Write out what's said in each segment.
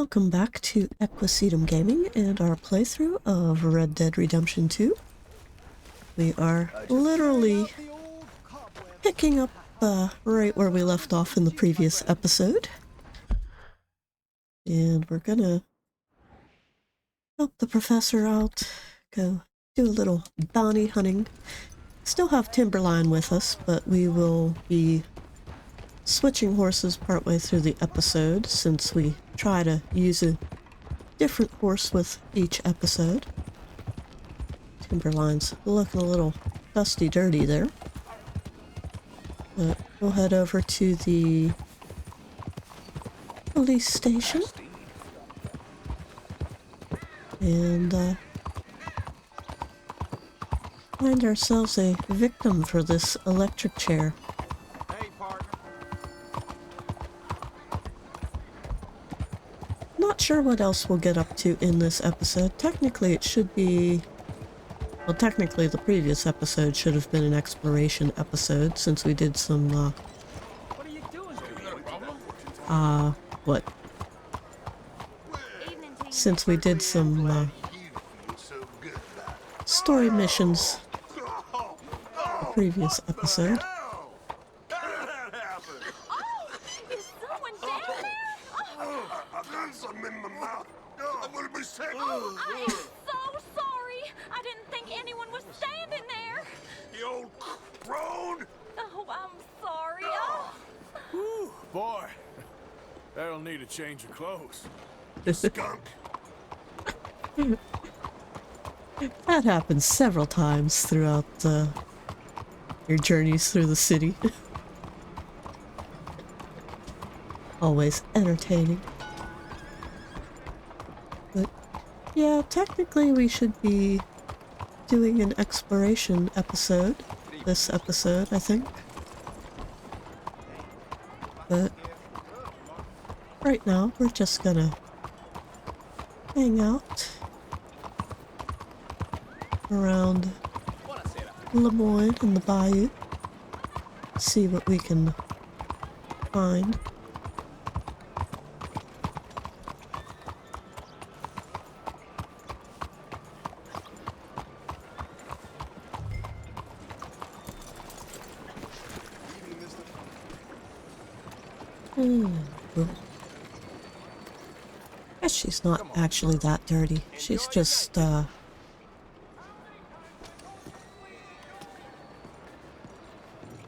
Welcome back to Equisetum Gaming and our playthrough of Red Dead Redemption 2. We are literally picking up right where we left off in the previous episode. And we're gonna help the professor out, go do a little bounty hunting. Still have Timberline with us, but we will be switching horses partway through the episode since we try to use a different horse with each episode. Timberline's looking a little dusty dirty there. But we'll head over to the police station and find ourselves a victim for this electric chair. Not sure what else we'll get up to in this episode. Technically it should be... well, technically the previous episode should have been an exploration episode since we did some, What are you doing? what? Since we did some, story missions the previous episode. Oh, I am so sorry. I didn't think anyone was standing there. You old crone! Oh, I'm sorry. Oh. Whew, boy, that'll need a change of clothes. Skunk! That happens several times throughout your journeys through the city. Always entertaining. But yeah, technically we should be doing an exploration episode. This episode, I think. But right now we're just gonna hang out around Lemoyne and the bayou, see what we can find. Guess she's not actually that dirty. She's just,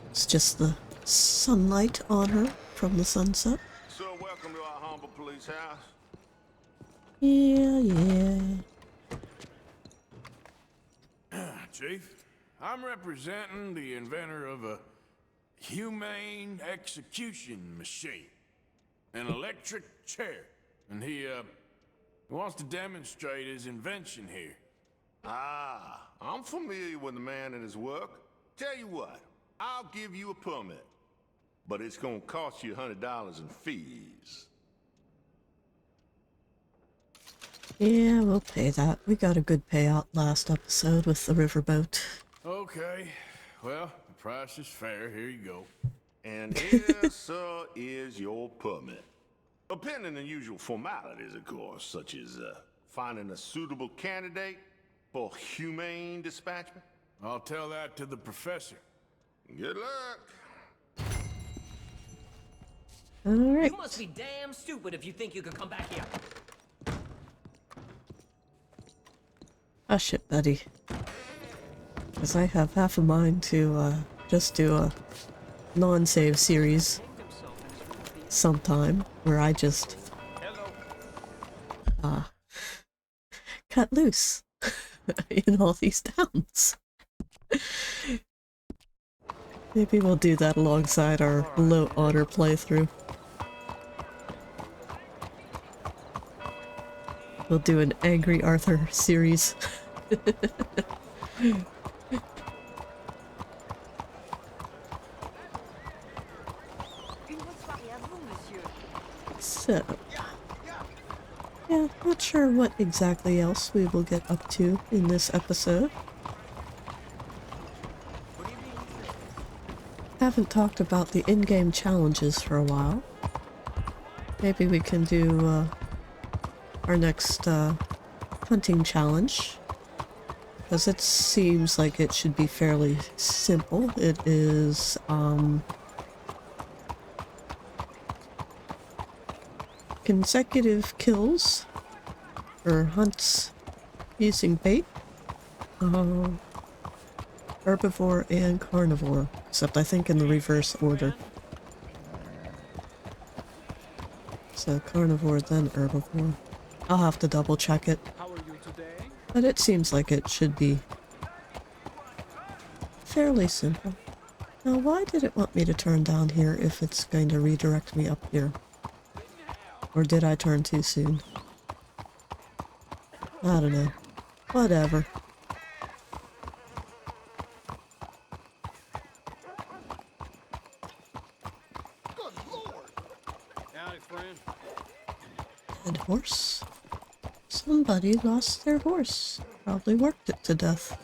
it's just the sunlight on her from the sunset. So welcome to our humble police house. Yeah. Chief, I'm representing the inventor of a humane execution machine, an electric chair, and he wants to demonstrate his invention here. Ah, I'm familiar with the man and his work. Tell you what, I'll give you a permit, but it's gonna cost you $100 in fees. Yeah, we'll pay that. We got a good payout last episode with the riverboat. Okay, well, the price is fair. Here you go. And here, sir, is your permit. Pending the usual formalities, of course, such as finding a suitable candidate for humane dispatchment. I'll tell that to the professor. Good luck. Alright. You must be damn stupid if you think you could come back here. Hush it, buddy. Because I have half a mind to just do a non-save series sometime where I just cut loose in all these towns. Maybe we'll do that alongside our low honor playthrough. We'll do an Angry Arthur series. So, yeah, not sure what exactly else we will get up to in this episode. Haven't talked about the in-game challenges for a while. Maybe we can do our next hunting challenge, because it seems like it should be fairly simple. It is consecutive kills or hunts using bait, herbivore and carnivore, except I think in the reverse order. So carnivore, then herbivore. I'll have to double check it. How are you today? But it seems like it should be fairly simple. Now, why did it want me to turn down here if it's going to redirect me up here? Or did I turn too soon? I don't know. Whatever. Howdy, friend. Dead horse. Somebody lost their horse. Probably worked it to death.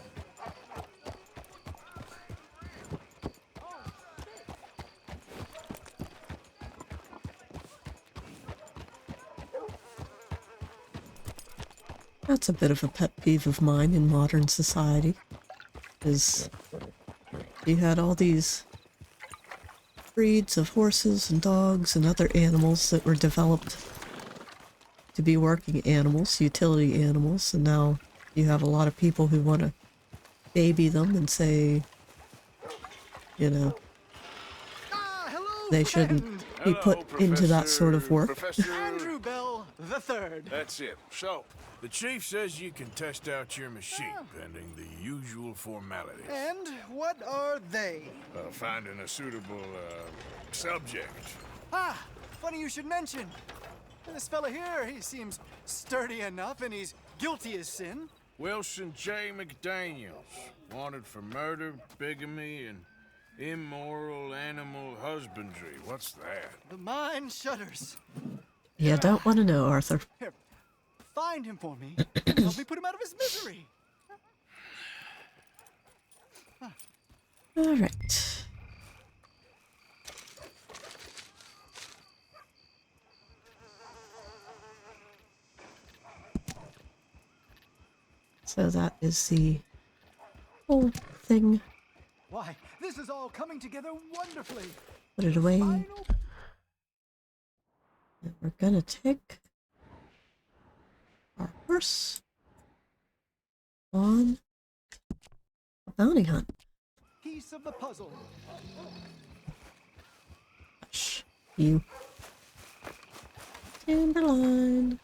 That's a bit of a pet peeve of mine in modern society, is you had all these breeds of horses and dogs and other animals that were developed to be working animals, utility animals, and now you have a lot of people who want to baby them and say, you know, they shouldn't be put into that sort of work. Professor... Andrew Bell the Third. That's it. So, the chief says you can test out your machine, pending the usual formalities. And what are they? Finding a suitable, subject. Ah, funny you should mention. This fella here, he seems sturdy enough and he's guilty as sin. Wilson J. McDaniels, wanted for murder, bigamy, and immoral animal husbandry. What's that? The mind shudders. You don't want to know, Arthur. Here, find him for me. Help me put him out of his misery. All right. So that is the whole thing. Why, this is all coming together wonderfully. Put it away. Final And we're gonna take our horse on a bounty hunt. piece of the puzzle. Shh, you. Timberline.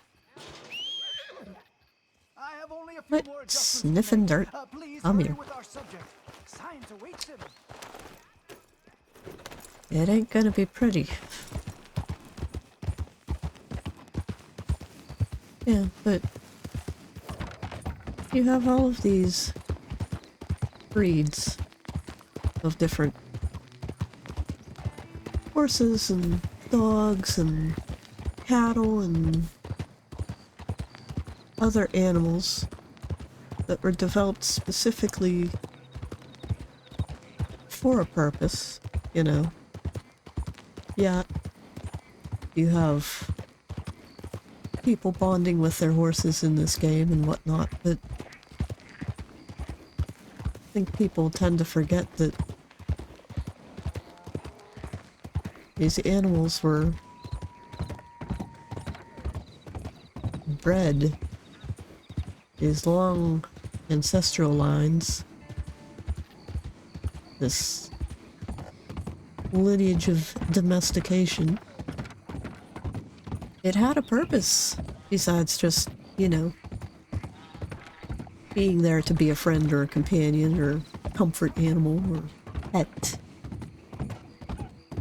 I have only a few Quit more adjustments to sniffing make. dirt. Please Come hurry here. with our subject. Science awaits him. It ain't gonna be pretty. Yeah, but you have all of these breeds of different horses and dogs and cattle and other animals that were developed specifically for a purpose, you know. Yeah, you have people bonding with their horses in this game and whatnot, but I think people tend to forget that these animals were bred these long ancestral lines, this lineage of domestication. It had a purpose besides just, you know, being there to be a friend or a companion or comfort animal or pet.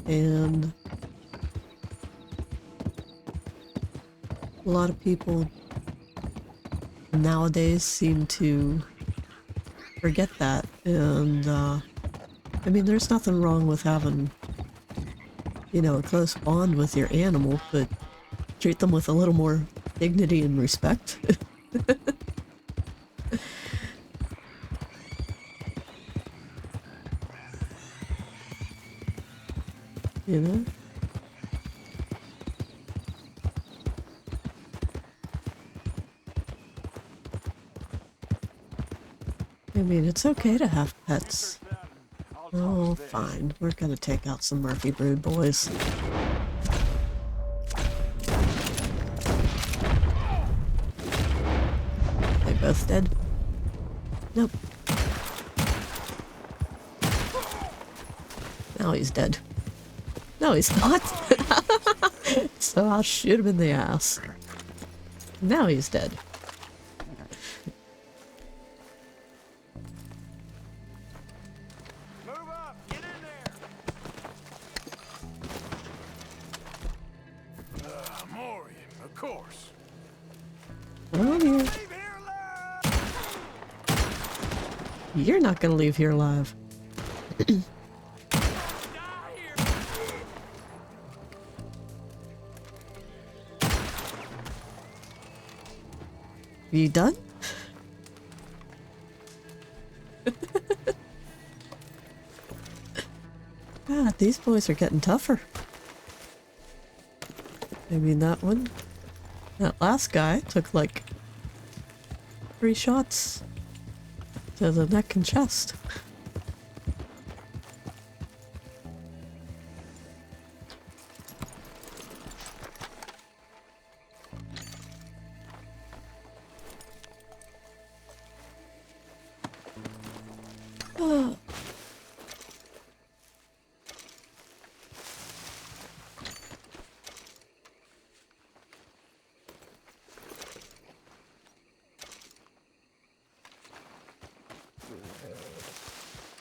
And a lot of people nowadays seem to forget that. And I mean, there's nothing wrong with having, you know, a close bond with your animal, but treat them with a little more dignity and respect. You know? I mean, it's okay to have pets. Oh, fine. We're gonna take out some Murphy Brood boys. They both dead? Nope. Now he's dead. No, he's not. So I'll shoot him in the ass. Now he's dead. Move up! Get in there! Morian, of course. Oh, dear. Leave here alive! You're not gonna leave here alive. Die here! You done? God, these boys are getting tougher. I mean, that last guy took like 3 shots to the neck and chest.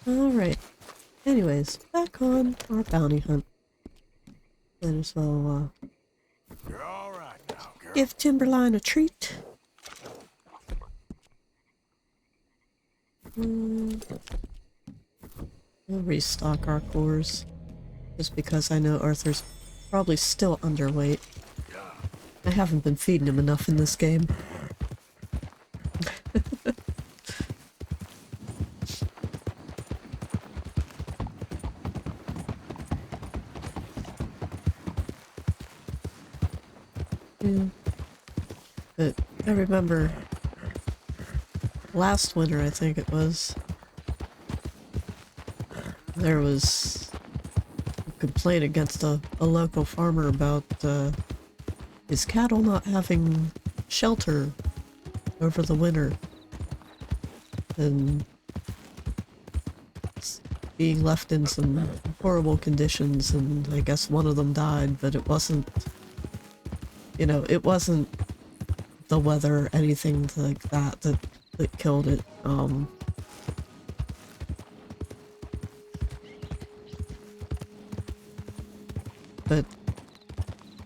Alright. Anyways, back on our bounty hunt. Might as well, You're all right now, girl. give Timberline a treat. We'll restock our cores. Just because I know Arthur's probably still underweight. I haven't been feeding him enough in this game. Yeah. But I remember last winter, I think it was, there was a complaint against a local farmer about his cattle not having shelter over the winter and being left in some horrible conditions, and I guess one of them died, but it wasn't, you know, it wasn't the weather or anything like that that killed it. But,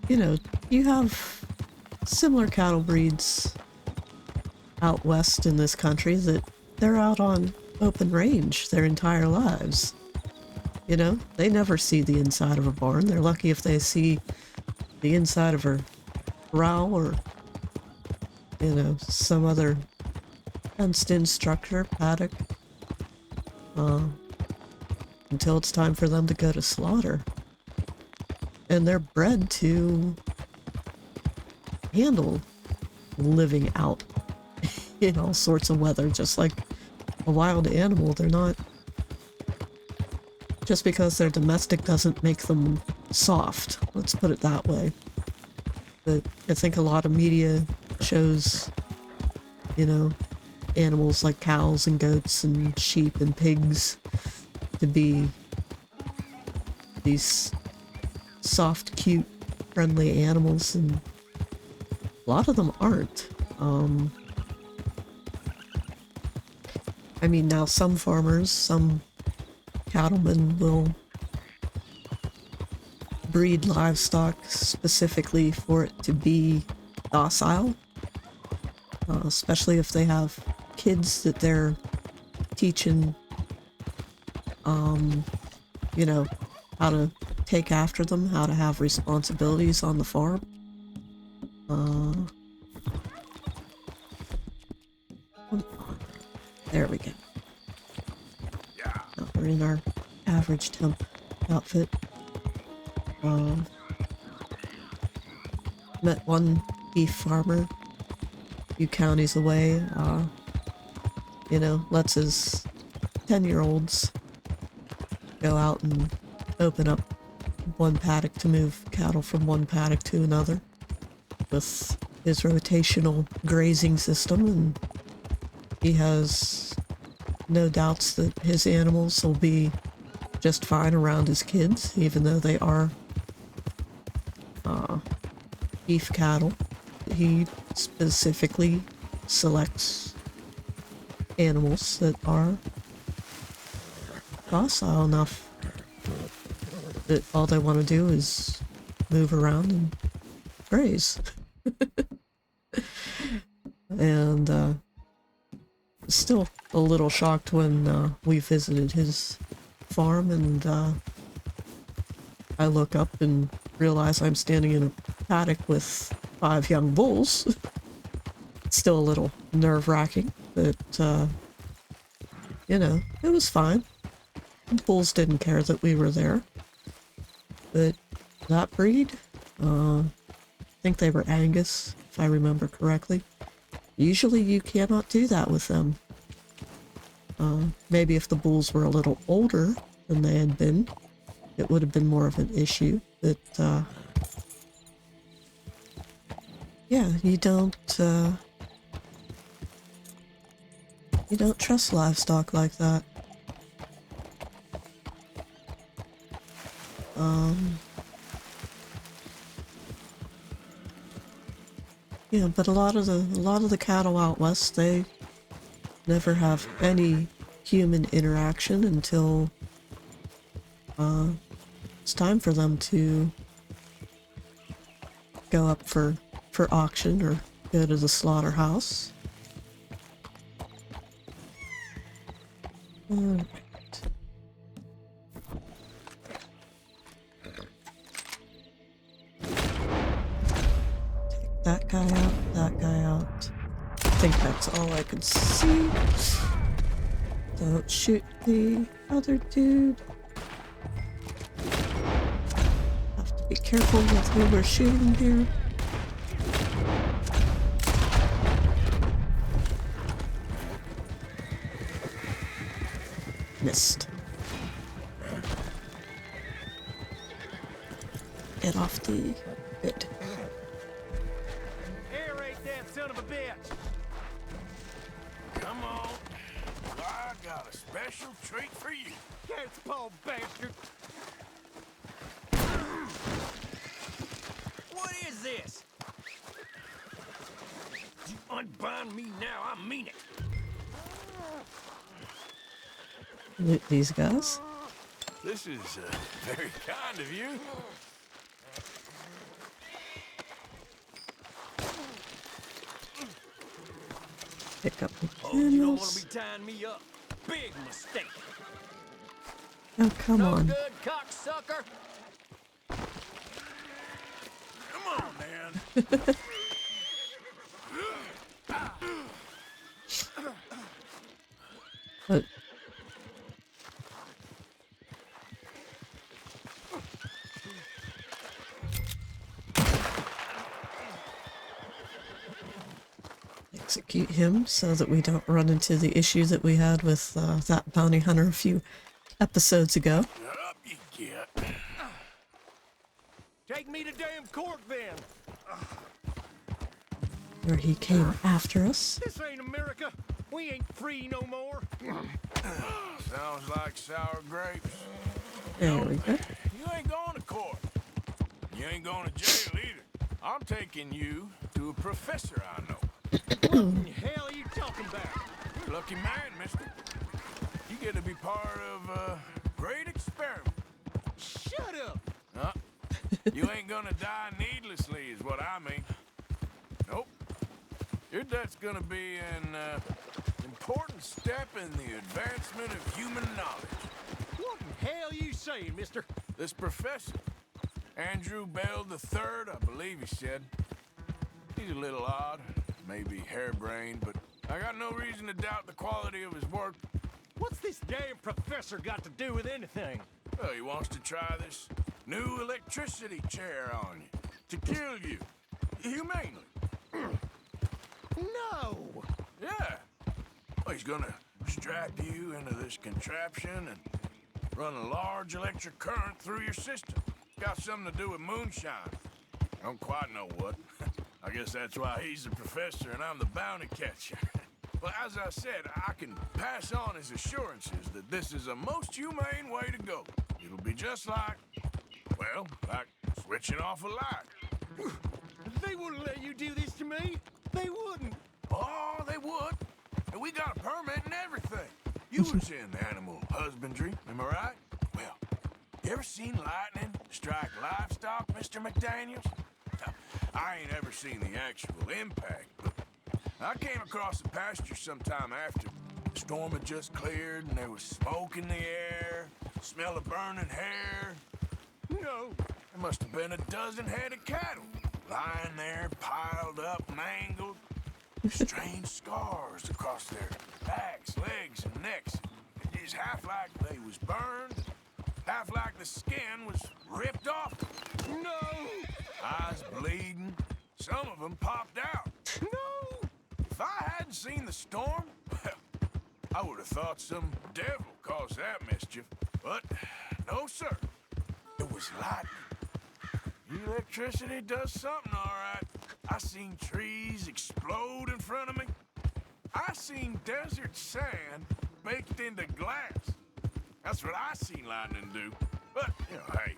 you know, you have similar cattle breeds out west in this country that they're out on open range their entire lives. You know, they never see the inside of a barn. They're lucky if they see the inside of a corral or, you know, some other fenced-in structure, paddock, until it's time for them to go to slaughter. And they're bred to handle living out in all sorts of weather, just like a wild animal. They're not... Just because they're domestic doesn't make them soft, let's put it that way. But I think a lot of media shows, you know, animals like cows and goats and sheep and pigs to be these soft, cute, friendly animals, and a lot of them aren't. I mean, now some farmers, some cattlemen will breed livestock specifically for it to be docile, especially if they have kids that they're teaching, you know, how to take after them, how to have responsibilities on the farm. There we go. Now we're in our average temp outfit. Met one beef farmer a few counties away. you know, lets his 10-year-olds go out and open up one paddock to move cattle from one paddock to another with his rotational grazing system, and he has no doubts that his animals will be just fine around his kids, even though they are beef cattle. He specifically selects animals that are docile enough that all they want to do is move around and graze. And still a little shocked when we visited his farm and I look up and realize I'm standing in a paddock with 5 young bulls. Still a little nerve-wracking, but you know, it was fine. The bulls didn't care that we were there. But that breed, I think they were Angus, if I remember correctly. Usually you cannot do that with them. Maybe if the bulls were a little older than they had been, it would have been more of an issue. But yeah, you don't trust livestock like that. Yeah, but a lot of the cattle out west, they never have any human interaction until it's time for them to go up for auction or go to the slaughterhouse. Alright. Take that guy out, that guy out. I think that's all I can see. Don't shoot the other dude. Have to be careful with who we're shooting here. Missed. Get off the good. Aerate that son of a bitch! Come on. I got a special treat for you. Cat's paw bastard! What is this? You unbind me now, I mean it. Loot these guys. This is very kind of you. Pick up the Oh, you don't want candles. to be tying me up. Big mistake. Oh, come No on. good, cocksucker. Come on, man. But execute him so that we don't run into the issue that we had with that bounty hunter a few episodes ago. Up you get. Take me to damn court then. Where he came after us. This ain't America. We ain't free no more. Sounds like sour grapes. There we go. You ain't going to court. You ain't going to jail either. I'm taking you to a professor I know. What in the hell are you talking about? Lucky man, mister. You get to be part of a great experiment. Shut up. Huh? You ain't gonna die needlessly is what I mean. Nope. Your death's gonna be an important step in the advancement of human knowledge. What in hell are you saying, mister? This professor, Andrew Bell III, I believe he said. He's a little odd, maybe harebrained, but I got no reason to doubt the quality of his work. What's this damn professor got to do with anything? Well, he wants to try this new electricity chair on you, to kill you, humanely. No! Yeah. He's gonna strap you into this contraption and run a large electric current through your system. Got something to do with moonshine. Don't quite know what. I guess that's why he's the professor and I'm the bounty catcher. But as I said, I can pass on his assurances that this is a most humane way to go. It'll be just like, well, like switching off a light. They wouldn't let you do this to me. They wouldn't. Oh, they would. And we got a permit and everything. You was in animal husbandry, am I right? Well, you ever seen lightning strike livestock, Mr. McDaniels? I ain't ever seen the actual impact, but I came across the pasture sometime after. The storm had just cleared and there was smoke in the air, smell of burning hair. No. There must have been a dozen head of cattle lying there, piled up, mangled. Strange scars across their backs, legs, and necks. It's half like they was burned, half like the skin was ripped off. No. Eyes bleeding. Some of them popped out. No. If I hadn't seen the storm, well, I would have thought some devil caused that mischief. But no, sir. It was lightning. Electricity does something, all right. I seen trees explode in front of me. I seen desert sand baked into glass. That's what I seen lightning do. But, you know, hey,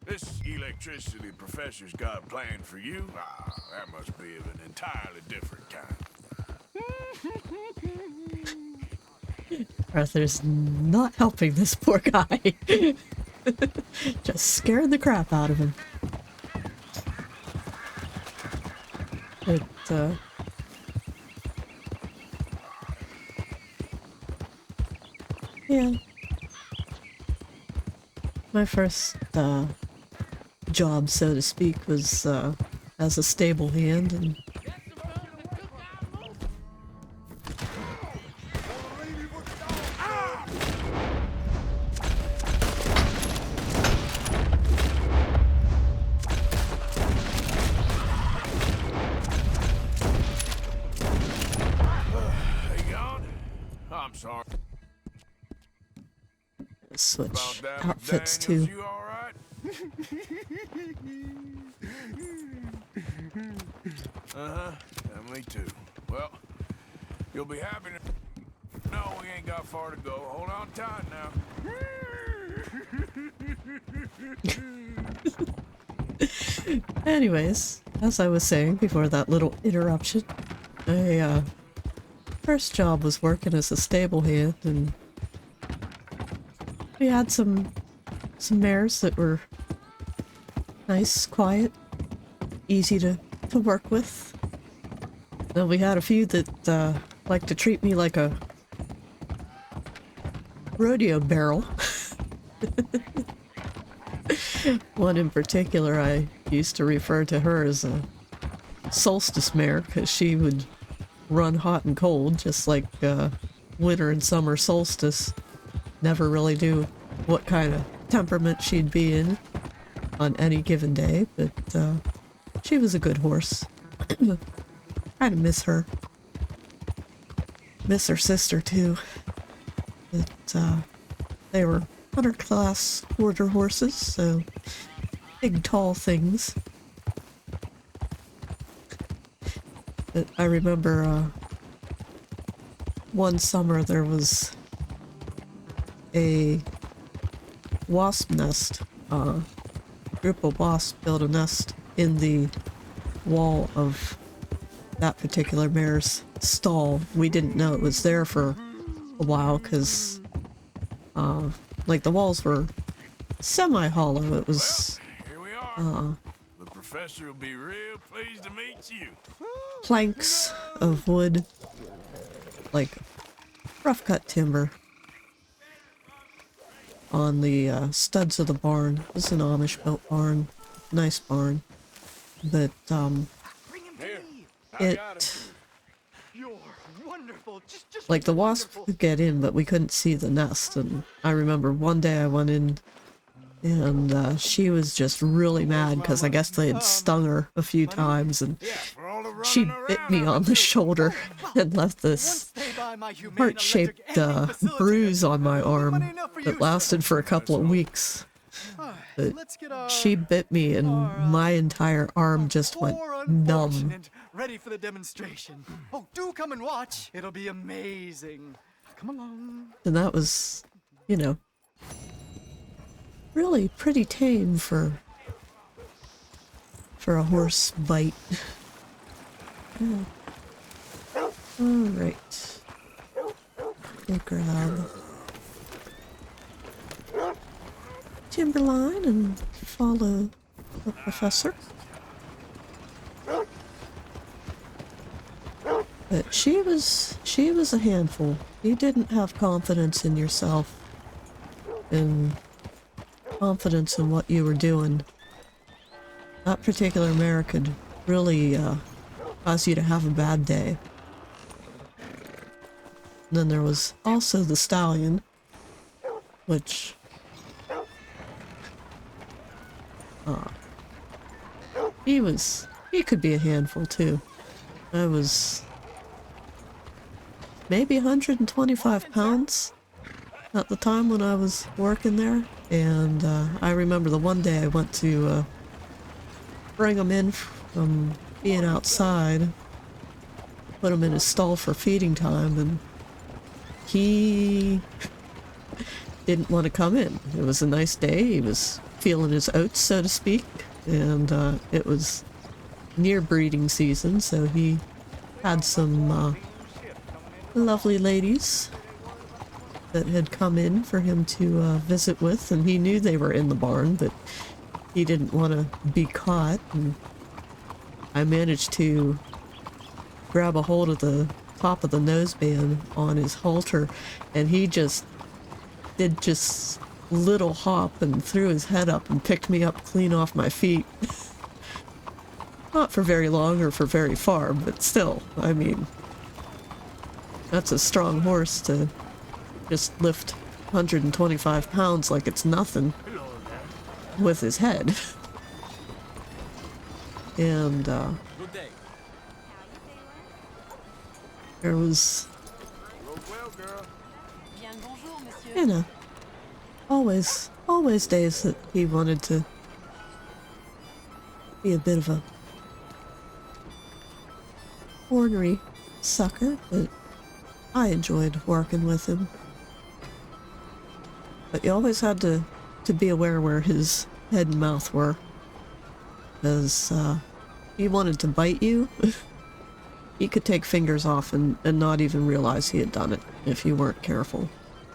this electricity the professor's got planned for you, that must be of an entirely different kind. Arthur's not helping this poor guy. Just scared the crap out of him. But, yeah. My first, job, so to speak, was, as a stable hand, and Sorry. switch outfits too. You all right? Me too. Well, you'll be happy to know we ain't got far to go. Hold on tight now. Anyways, as I was saying before that little interruption, my first job was working as a stable hand, and we had some mares that were nice, quiet, easy to work with. Then we had a few that liked to treat me like a rodeo barrel. One in particular, I used to refer to her as a solstice mare, because she would run hot and cold, just like winter and summer solstice. Never really knew what kind of temperament she'd be in on any given day, but she was a good horse. Kind of miss her. Miss her sister too. But they were hunter-class quarter horses, so big, tall things. But I remember one summer there was a wasp nest. A group of wasps built a nest in the wall of that particular mare's stall. We didn't know it was there for a while because like the walls were semi-hollow. It was here we are. The professor will be real pleased to meet you. Planks of wood, like rough cut timber, on the studs of the barn. It was an Amish built barn, nice barn, but it like the wasp could get in, but we couldn't see the nest. And I remember one day I went in, and she was just really mad because I guess they had stung her a few times, and she bit me on the shoulder and left this my humane heart-shaped electric ending facility. bruise on my arm Money enough for you, that lasted for a couple of weeks. But Let's get our she bit me and my entire arm just went poor numb. unfortunate ready for the demonstration. Oh, do come and watch. It'll be amazing. Come along. And that was, you know, really pretty tame for a horse bite. Yeah. Alright. We'll grab Timberline and follow the professor. But she was a handful. You didn't have confidence in yourself and confidence in what you were doing. That particular mare could really cause you to have a bad day. And then there was also the stallion, which he could be a handful too. I was maybe 125 pounds at the time when I was working there, and I remember the one day I went to bring him in from being outside, put him in his stall for feeding time, and he didn't want to come in. It was a nice day, he was feeling his oats, so to speak, and it was near breeding season, so he had some lovely ladies that had come in for him to visit with, and he knew they were in the barn, but he didn't want to be caught, and I managed to grab a hold of the top of the noseband on his halter, and he just did just little hop and threw his head up and picked me up clean off my feet. Not for very long or for very far, but still, I mean, that's a strong horse to just lift 125 pounds like it's nothing with his head. And there was, you know, always days that he wanted to be a bit of a ornery sucker, but I enjoyed working with him. But you always had to be aware where his head and mouth were, because he wanted to bite you. He could take fingers off and not even realize he had done it if you weren't careful.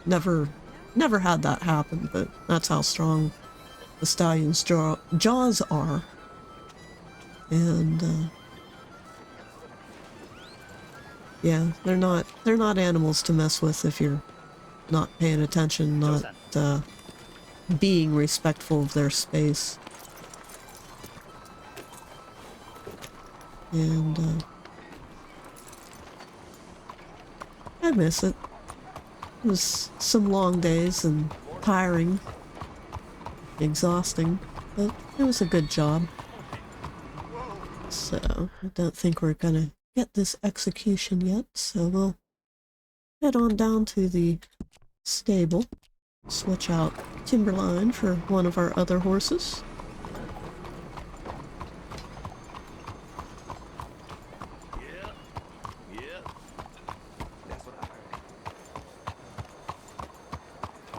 Never had that happen, but that's how strong the stallion's jaws are. And yeah, they're not animals to mess with if you're not paying attention, not being respectful of their space. And I miss it. It was some long days and tiring, exhausting, but it was a good job. So I don't think we're gonna get this execution yet, so we'll head on down to the stable, switch out Timberline for one of our other horses.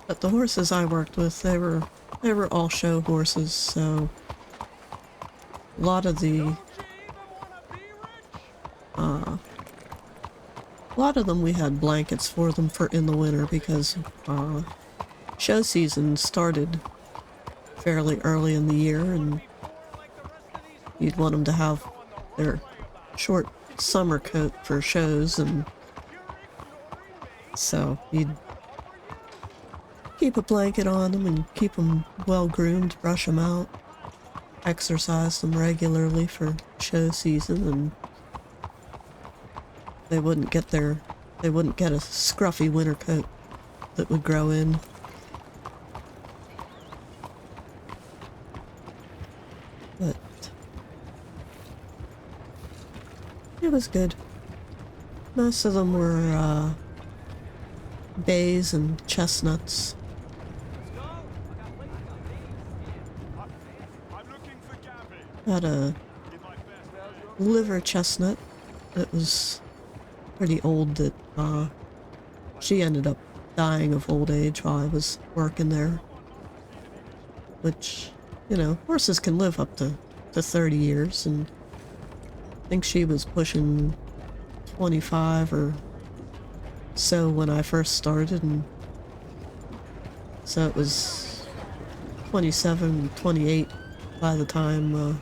But the horses I worked with, they were all show horses, so a lot of them we had blankets for them for in the winter, because show season started fairly early in the year, and you'd want them to have their short summer coat for shows, and so you'd keep a blanket on them and keep them well groomed, brush them out, exercise them regularly for show season, and they wouldn't get a scruffy winter coat that would grow in. But it was good. Most of them were bays and chestnuts. Had a liver chestnut that was pretty old that she ended up dying of old age while I was working there. Which, you know, horses can live up to 30 years, and I think she was pushing 25 or so when I first started, and so it was 27, 28 by the time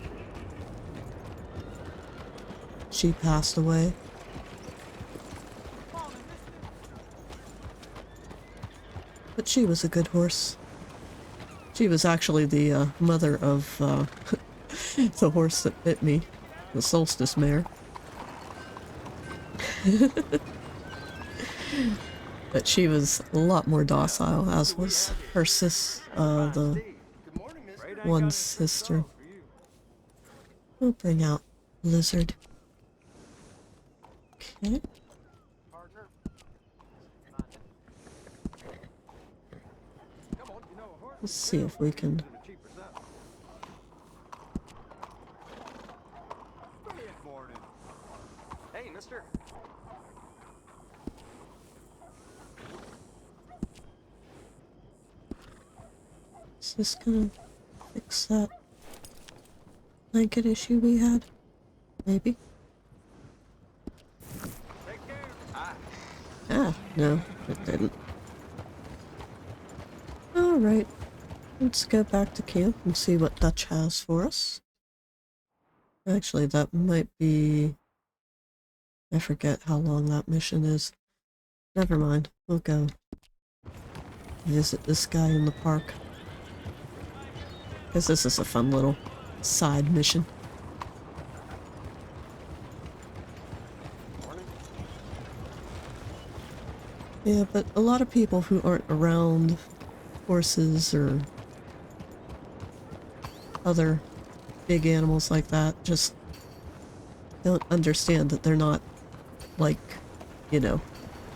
she passed away. But she was a good horse. She was actually the mother of the horse that bit me, the Solstice mare. But she was a lot more docile, as was her the one sister. We'll bring out Lizard. Okay. Let's see if we can. Hey, mister. Is this gonna fix that blanket issue we had? Maybe. Ah, no, it didn't. Alright. Let's go back to camp and see what Dutch has for us. Actually, that might be... I forget how long that mission is. Never mind. We'll go visit this guy in the park. Because this is a fun little side mission. Yeah, but a lot of people who aren't around horses or other big animals like that just don't understand that they're not like, you know,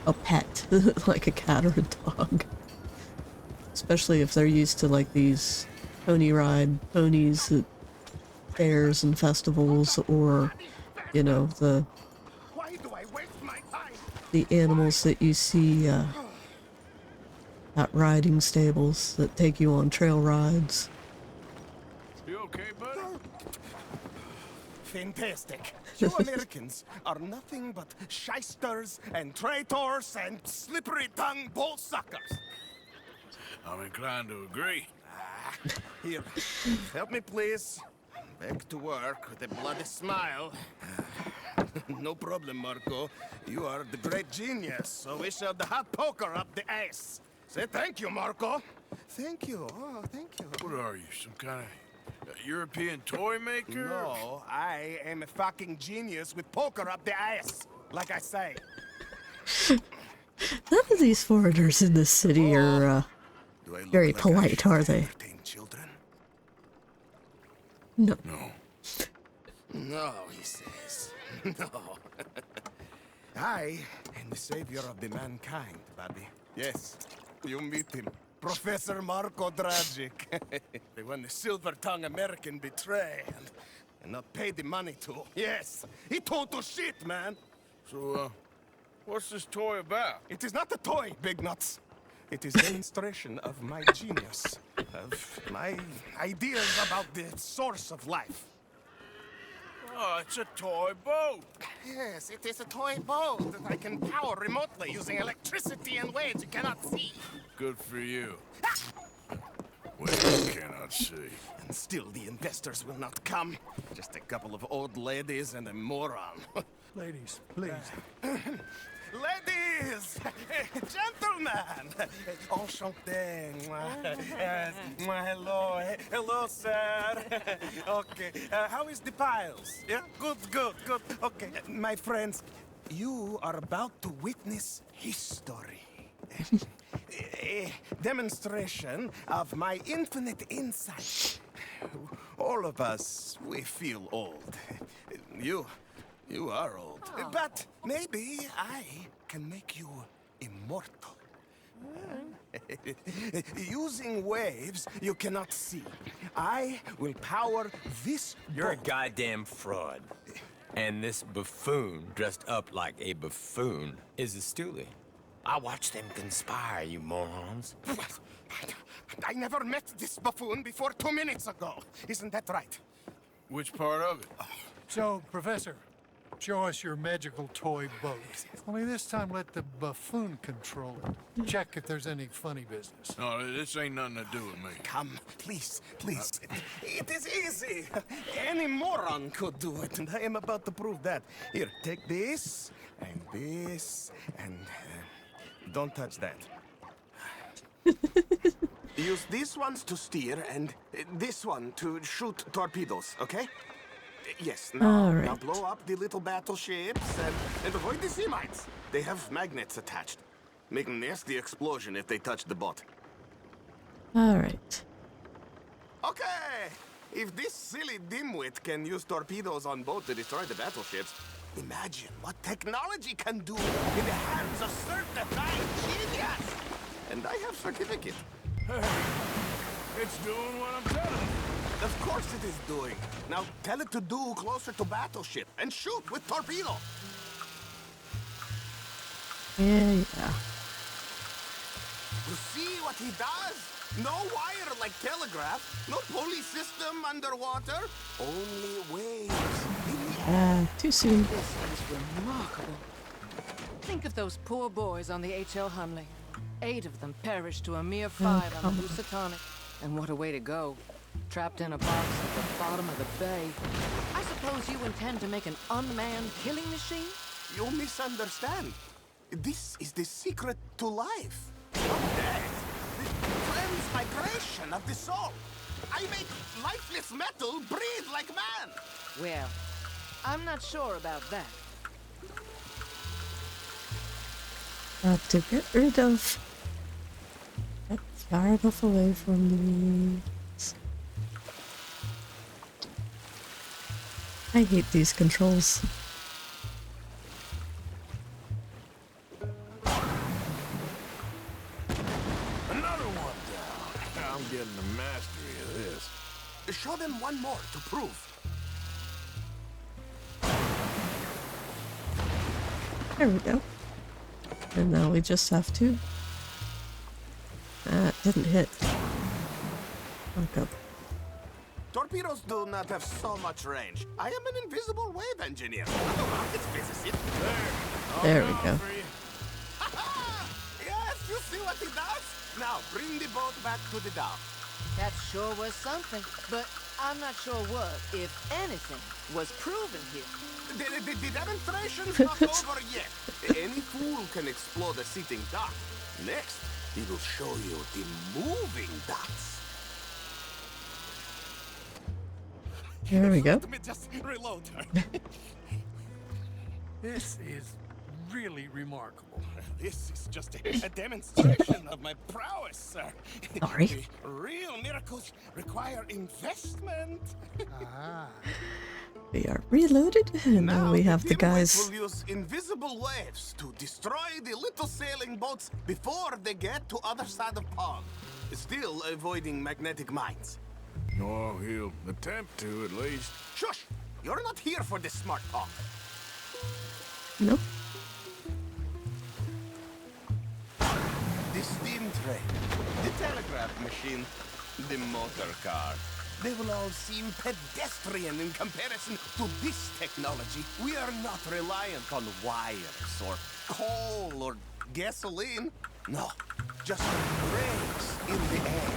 a pet, like a cat or a dog. Especially if they're used to like these pony ride ponies at fairs and festivals, or, you know, the animals that you see at riding stables that take you on trail rides. You okay, buddy? Fantastic. You Americans are nothing but shysters and traitors and slippery-tongued bull suckers. I'm inclined to agree. Here, help me, please. Back to work with a bloody smile. No problem, Marko. You are the great genius, so we shall the hot poker up the ass. Say thank you, Marko. Thank you. Oh, thank you. What are you, some kind of European toy maker? No, I am a fucking genius with poker up the ass, like I say. None of these foreigners in this city are very polite, are they? Children? No. No. No, he says. No. I am the savior of the mankind, buddy. Yes, you meet him. Professor Marko Dragic. The one the silver-tongued American betrayed and not paid the money to. Yes, he total shit, man. So, what's this toy about? It is not a toy, Big Nuts. It is a demonstration of my genius, of my ideas about the source of life. Oh, it's a toy boat. Yes, it is a toy boat that I can power remotely using electricity in ways you cannot see. Good for you. Well, you cannot see. And still the investors will not come. Just a couple of old ladies and a moron. Ladies, please. Ladies! Gentlemen! Enchanté. Hello. Hello, sir. Okay. How is the piles? Yeah? Good. Okay. My friends, you are about to witness history. A demonstration of my infinite insight. All of us, we feel old. You are old. But maybe I can make you immortal. Using waves you cannot see, I will power this You're a boat. goddamn fraud. And this buffoon, dressed up like a buffoon, is a stoolie. I watched them conspire, you morons. I never met this buffoon before 2 minutes ago. Isn't that right? Which part of it? So, Professor, show us your magical toy boat. Only this time let the buffoon control it. Check if there's any funny business. No, this ain't nothing to do with me. Come, please, please. It is easy. Any moron could do it, and I am about to prove that. Here, take this, and don't touch that. Use these ones to steer, and this one to shoot torpedoes, okay? Yes, now, All right. now blow up the little battleships, and avoid the sea mines. They have magnets attached. Make a nasty explosion if they touch the boat. All right. Okay! If this silly dimwit can use torpedoes on boat to destroy the battleships, imagine what technology can do in the hands of certified genius! And I have certificate. It's doing what I'm telling you. Of course it is doing. Now tell it to do closer to battleship and shoot with torpedo. Yeah. You see what he does? No wire like telegraph, no pulley system underwater, only waves in the air. Too soon. This is remarkable. Think of those poor boys on the H.L. Hunley. 8 of them perished to a mere 5 on the Housatonic. And what a way to go. Trapped in a box at the bottom of the bay. I suppose you intend to make an unmanned killing machine? You misunderstand. This is the secret to life. Not death. The transmigration of the soul. I make lifeless metal breathe like man. Well, I'm not sure about that. Have to get rid of. Get far enough away from these. I hate these controls. Another one down. I'm getting the mastery of this. Show them one more to prove. There we go. And now we just have to. That didn't hit. Okay. Torpedoes do not have so much range. I am an invisible wave engineer, not a rocket physicist. There we go. Yes, you see what he does? Now, bring the boat back to the dock. That sure was something, but I'm not sure what, if anything, was proven here. The demonstration's not over yet. Any fool can explode a sitting dock. Next, he will show you the moving docks. There we go. Let me just reload her. This is really remarkable. This is just a demonstration of my prowess, sir. Sorry. The real miracles require investment. Ah. We are reloaded, and now we have the dimwits guys. will use invisible waves to destroy the little sailing boats before they get to other side of pond. Still avoiding magnetic mines. Oh, he'll attempt to, at least. Shush! You're not here for this smart talk. Nope. The steam train, the telegraph machine, the motor car. They will all seem pedestrian in comparison to this technology. We are not reliant on wires or coal or gasoline. No, just rays in the air.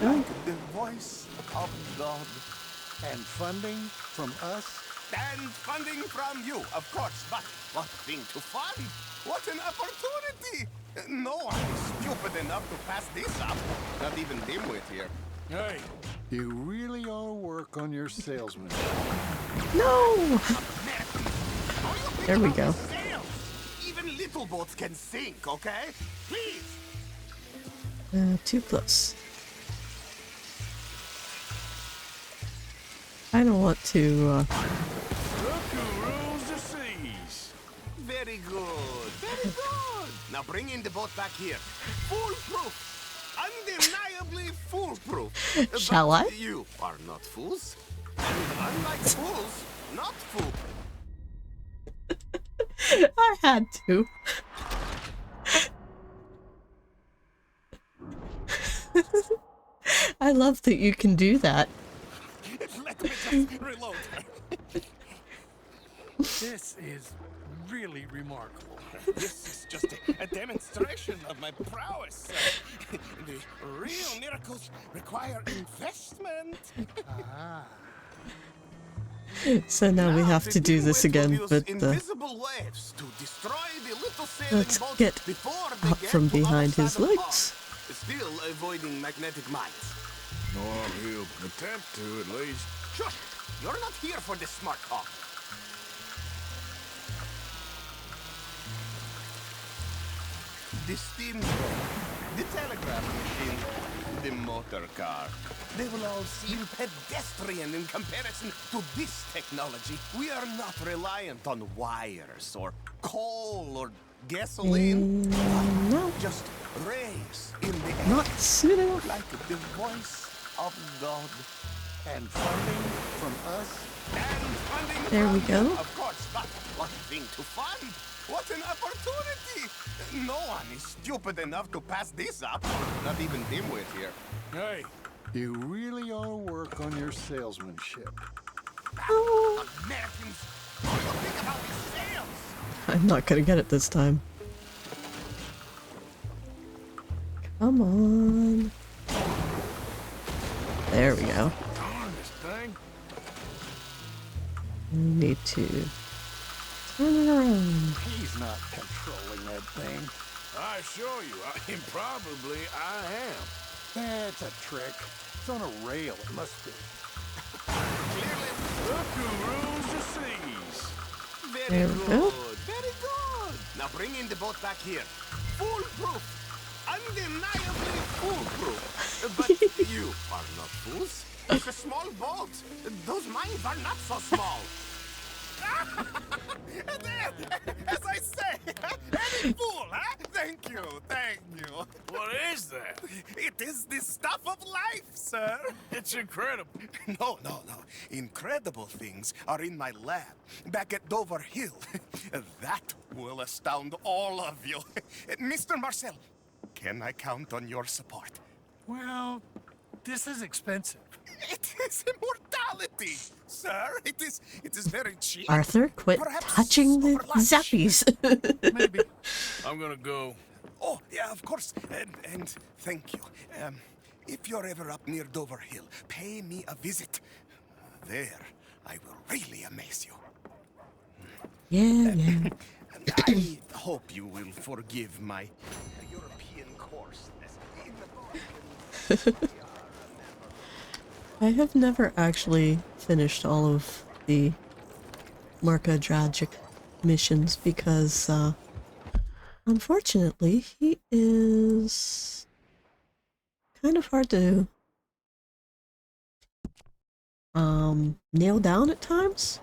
Like the voice of God. And funding from us? And funding from you, of course. But what thing to fund? What an opportunity! No one is stupid enough to pass this up. Not even Dimwit here. Hey, You really ought to work on your salesmanship. No! There we go. Even little boats can sink, okay? Please! 2 plus. I don't want to, look who rules the seas. Very good. Very good. Now bring in the boat back here. Foolproof! Undeniably foolproof! Shall But I? you are not fools. And unlike fools, not fools. I had to. I love that you can do that. Let me just reload. This is really remarkable. This is just a demonstration of my prowess. The real miracles require investment. So now we have to do this again, but Invisible waves to destroy the little sailing let's boats get before they up get from to our behind side his of the pond. legs. Still avoiding magnetic mines. Or he'll attempt to, at least. Shush! You're not here for this smart talk. The steam train, the telegraph machine, the motor car. They will all seem pedestrian in comparison to this technology. We are not reliant on wires or coal or gasoline. No, Just rays in the air. not soon enough. Like the voice of God. And funding from us? And funding There we from you, go. Of course, but what a thing to fund! What an opportunity! No one is stupid enough to pass this up. Not even dimwit here. Hey, You really ought to work on your salesmanship. Americans, what do you think about these sales? I'm not gonna get it this time. Come on. There we go. darn this thing. We need to turn it around. He's not controlling that thing. I assure you, improbably I am. That's a trick. It's on a rail, it must be. Clearly, look who rules the seas. Very There we good, go. very good. Now bring in the boat back here. Foolproof. Undeniably foolproof. But you are not fools. It's a small boat. Those mines are not so small. There, as I say, any fool, huh? Thank you, thank you. What is that? It is the stuff of life, sir. It's incredible. No. Incredible things are in my lab back at Dover Hill. That will astound all of you. Mr. Marcel, can I count on your support? Well, this is expensive. It is immortality, sir. It is very cheap. Arthur, quit Perhaps touching the over lunch. zappies. Maybe. I'm gonna go. Oh, yeah, of course. And thank you. If you're ever up near Dover Hill, pay me a visit. There, I will really amaze you. Yeah. I hope you will forgive my European coarseness. I have never actually finished all of the Marko Dragic missions because, unfortunately, he is kind of hard to nail down at times.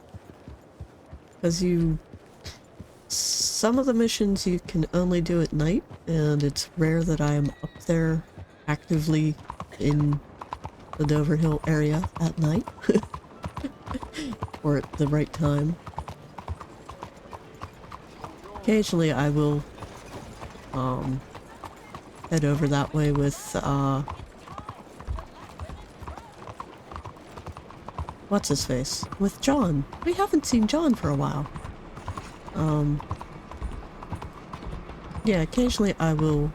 Because some of the missions you can only do at night, and it's rare that I am up there actively in the Dover Hill area at night. Or at the right time. Occasionally I will head over that way with what's his face? With John. We haven't seen John for a while. Yeah, occasionally I will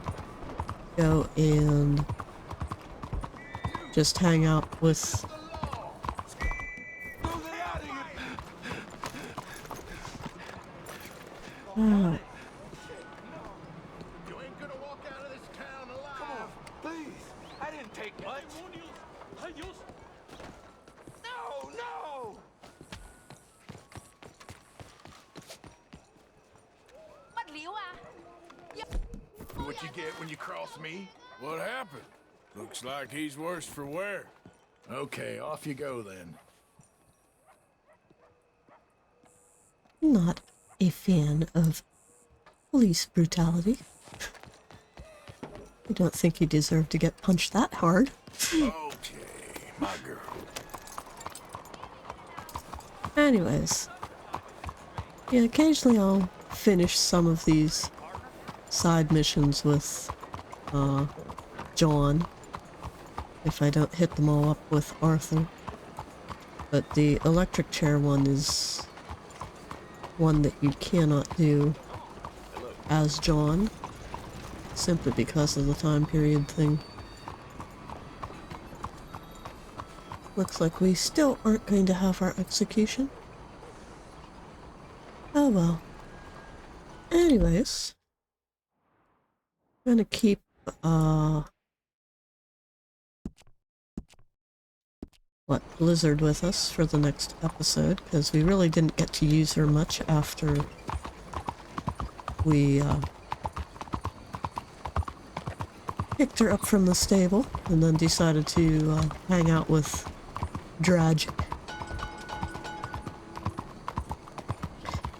go and just hang out with You ain't gonna walk out of this town alive. Please, I didn't take much. No! What you get when you cross me? What happened? Looks like he's worse for wear. Okay, off you go then. not a fan of police brutality. I don't think you deserve to get punched that hard. Okay, my girl. Anyways. Yeah, occasionally I'll finish some of these side missions with John if I don't hit them all up with Arthur. But the electric chair one is one that you cannot do as John, simply because of the time period thing. Looks like we still aren't going to have our execution. Oh well. Anyways, I'm gonna keep Blizzard with us for the next episode, because we really didn't get to use her much after we picked her up from the stable and then decided to hang out with Dragic.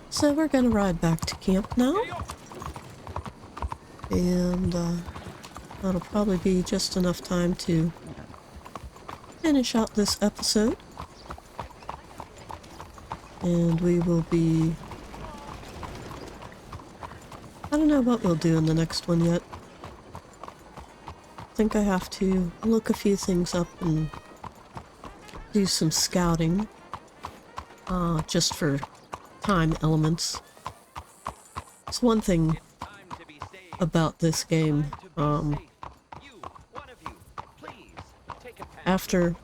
So we're gonna ride back to camp now, and that'll probably be just enough time to finish out this episode, and we will be... I don't know what we'll do in the next one yet. I think I have to look a few things up and do some scouting, just for time elements. It's one thing about this game, after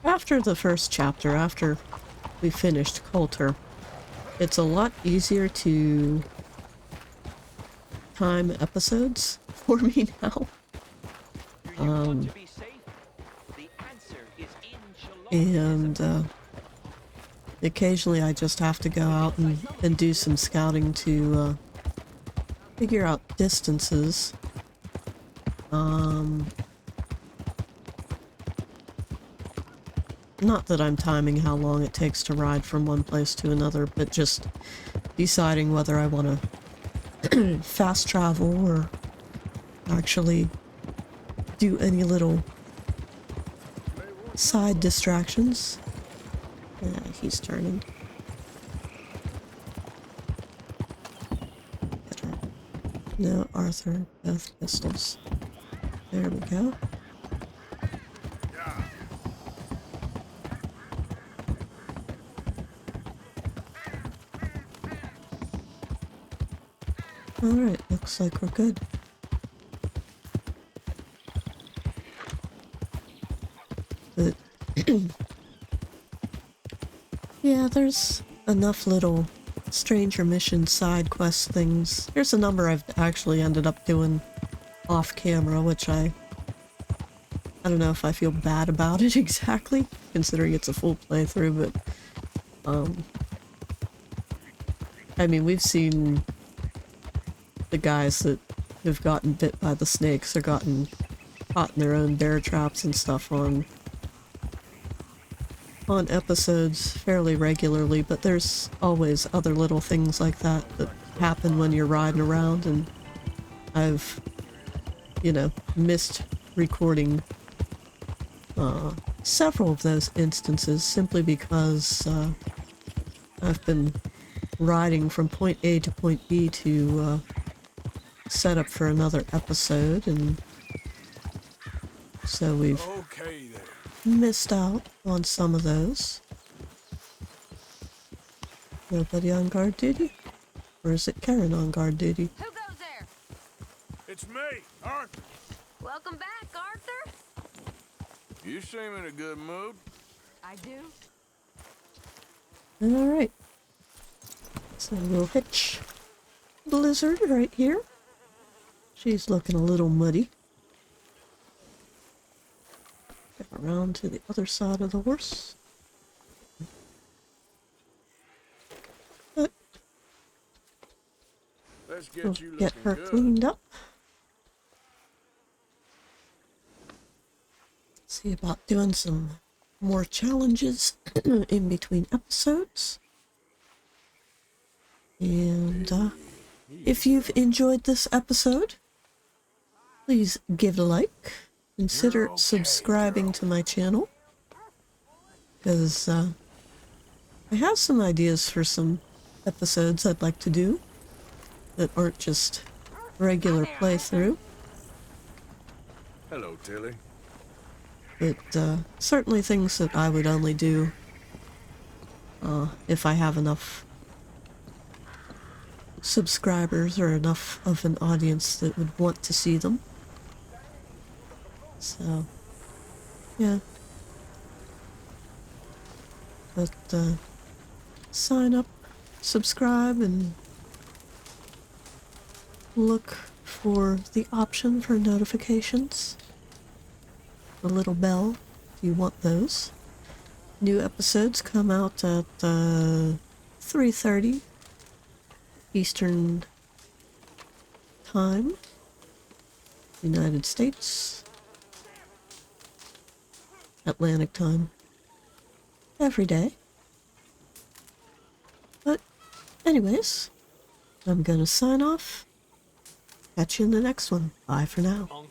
the first chapter, after we finished Coulter, it's a lot easier to time episodes for me now. And occasionally I just have to go out and do some scouting to figure out distances. Not that I'm timing how long it takes to ride from one place to another, but just deciding whether I want to fast travel or actually do any little side distractions. Yeah, he's turning. No, Arthur, both pistols. There we go. Alright, looks like we're good. But yeah, there's enough little stranger mission side quest things. There's a number I've actually ended up doing off camera, which I don't know if I feel bad about it exactly, considering it's a full playthrough, but I mean, we've seen the guys that have gotten bit by the snakes or gotten caught in their own bear traps and stuff on episodes fairly regularly, but there's always other little things like that that happen when you're riding around, and I've, you know, missed recording several of those instances simply because I've been riding from point A to point B to set up for another episode, and so we've missed out on some of those. Nobody on guard duty? Or is it Karen on guard duty? Who goes there? It's me, Arthur. Welcome back, Arthur. You seem in a good mood. I do. Alright. So we'll hitch Blizzard right here. She's looking a little muddy. Get around to the other side of the horse. But Let's we'll get you get her good. cleaned up. See about doing some more challenges in between episodes. And if you've enjoyed this episode, please give it a like. Consider You're okay, subscribing girl. to my channel. Because I have some ideas for some episodes I'd like to do that aren't just regular playthrough. Hello, Tilly. But certainly things that I would only do if I have enough subscribers or enough of an audience that would want to see them. So, yeah. But sign up, subscribe, and look for the option for notifications. The little bell, if you want those. New episodes come out at 3:30 Eastern Time, United States, Atlantic Time, every day. But anyways, I'm gonna sign off. Catch you in the next one. Bye for now.